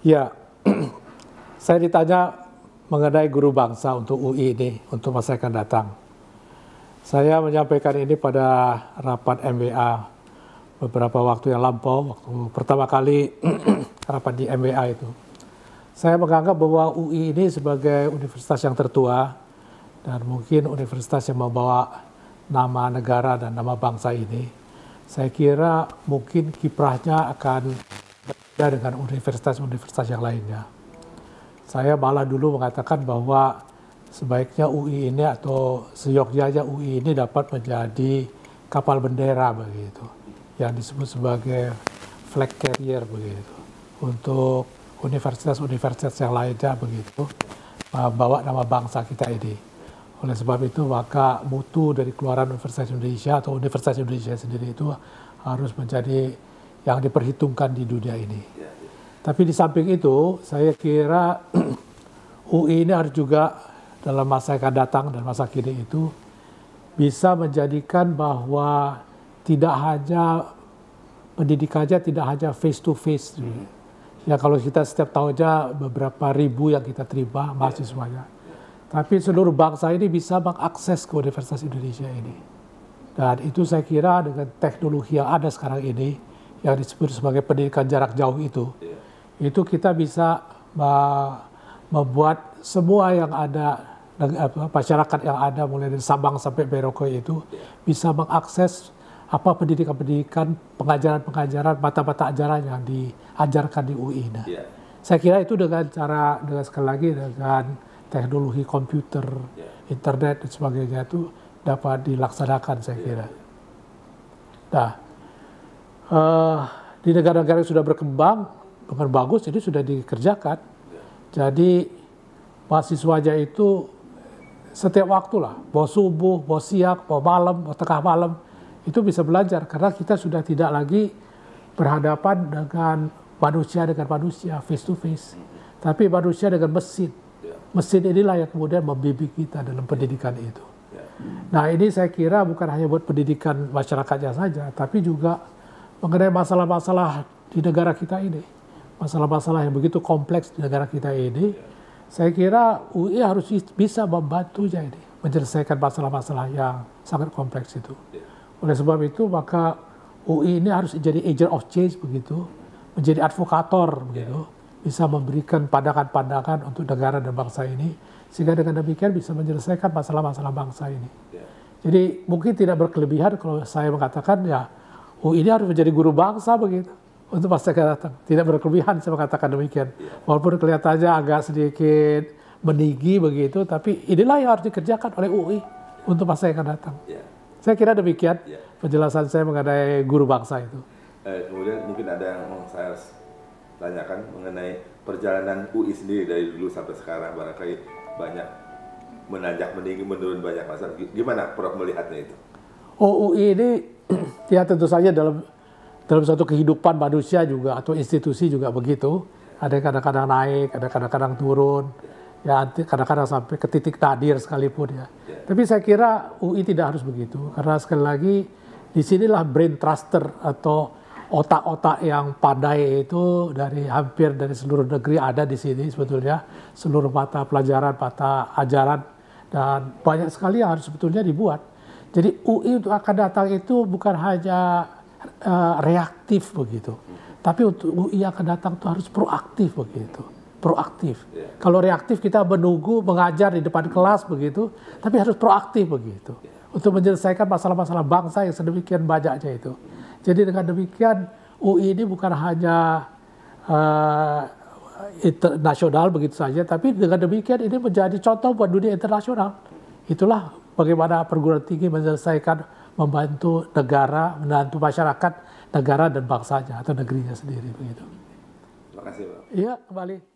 Ya, saya ditanya mengenai guru bangsa untuk UI ini, untuk masa yang akan datang. Saya menyampaikan ini pada rapat MBA beberapa waktu yang lampau, waktu pertama kali rapat di MBA itu. Saya menganggap bahwa UI ini sebagai universitas yang tertua dan mungkin universitas yang membawa nama negara dan nama bangsa ini. Saya kira mungkin kiprahnya akan berbeda dengan universitas-universitas yang lainnya. Saya malah dulu mengatakan bahwa sebaiknya UI ini atau seyogyanya UI ini dapat menjadi kapal bendera begitu, yang disebut sebagai flag carrier begitu, untuk universitas-universitas yang lainnya begitu, membawa nama bangsa kita ini. Oleh sebab itu maka mutu dari keluaran Universitas Indonesia atau Universitas Indonesia sendiri itu harus menjadi yang diperhitungkan di dunia ini. Tapi di samping itu, saya kira UI ini harus juga dalam masa yang akan datang dan masa kini itu bisa menjadikan bahwa tidak hanya pendidikannya tidak hanya face to face. Ya kalau kita setiap tahunnya beberapa ribu yang kita terima mahasiswanya. Tapi seluruh bangsa ini bisa mengakses ke Universitas Indonesia ini. Dan itu saya kira dengan teknologi yang ada sekarang ini, yang disebut sebagai pendidikan jarak jauh itu kita bisa membuat semua yang ada, masyarakat yang ada mulai dari Sabang sampai Merauke itu bisa mengakses apa pendidikan-pendidikan, pengajaran-pengajaran, mata-mata ajaran yang diajarkan di UI. Nah, saya kira itu dengan sekali lagi dengan teknologi komputer, internet dan sebagainya itu dapat dilaksanakan saya kira. Nah, di negara-negara yang sudah berkembang dengan bagus ini sudah dikerjakan. Jadi mahasiswanya itu setiap waktu lah, mau subuh, mau siang, mau malam, mau tengah malam, itu bisa belajar karena kita sudah tidak lagi berhadapan dengan manusia face to face, tapi manusia dengan mesin. Mesin inilah yang kemudian membimbing kita dalam pendidikan itu. Nah ini saya kira bukan hanya buat pendidikan masyarakatnya saja, tapi juga mengenai masalah-masalah di negara kita ini. Masalah-masalah yang begitu kompleks di negara kita ini, saya kira UI harus bisa membantunya ini, menyelesaikan masalah-masalah yang sangat kompleks itu. Oleh sebab itu maka UI ini harus jadi agent of change begitu, menjadi advokator begitu, bisa memberikan pandangan-pandangan untuk negara dan bangsa ini, sehingga dengan demikian bisa menyelesaikan masalah-masalah bangsa ini. Jadi mungkin tidak berkelebihan kalau saya mengatakan ya UI ini harus menjadi guru bangsa begitu untuk masa yang datang. Tidak berkelebihan saya mengatakan demikian. Walaupun kelihatannya agak sedikit meninggi begitu, tapi inilah yang harus dikerjakan oleh UI untuk masa yang akan datang. Saya kira demikian penjelasan saya mengenai guru bangsa itu. Kemudian mungkin ada yang mau saya tanyakan mengenai perjalanan UI sendiri dari dulu sampai sekarang, barangkali banyak menanjak meninggi, menurun banyak masalah. Gimana Prof melihatnya itu? UI ini ya tentu saja dalam suatu kehidupan manusia juga atau institusi juga begitu. Ada kadang-kadang naik, ada kadang-kadang turun, ya kadang-kadang sampai ke titik nadir sekalipun ya. Tapi saya kira UI tidak harus begitu, karena sekali lagi disinilah brain truster atau otak-otak yang pandai itu hampir dari seluruh negeri ada di sini sebetulnya, seluruh mata pelajaran, mata ajaran, dan banyak sekali yang harus sebetulnya dibuat. Jadi UI untuk akan datang itu bukan hanya reaktif begitu, tapi untuk UI akan datang itu harus proaktif begitu, proaktif. Kalau reaktif kita menunggu mengajar di depan kelas begitu, tapi harus proaktif begitu untuk menyelesaikan masalah-masalah bangsa yang sedemikian banyaknya itu. Jadi dengan demikian UI ini bukan hanya internasional begitu saja, tapi dengan demikian ini menjadi contoh buat dunia internasional. Itulah bagaimana perguruan tinggi menyelesaikan, membantu negara, membantu masyarakat, negara dan bangsanya atau negerinya sendiri begitu. Terima kasih, Pak. Iya, kembali.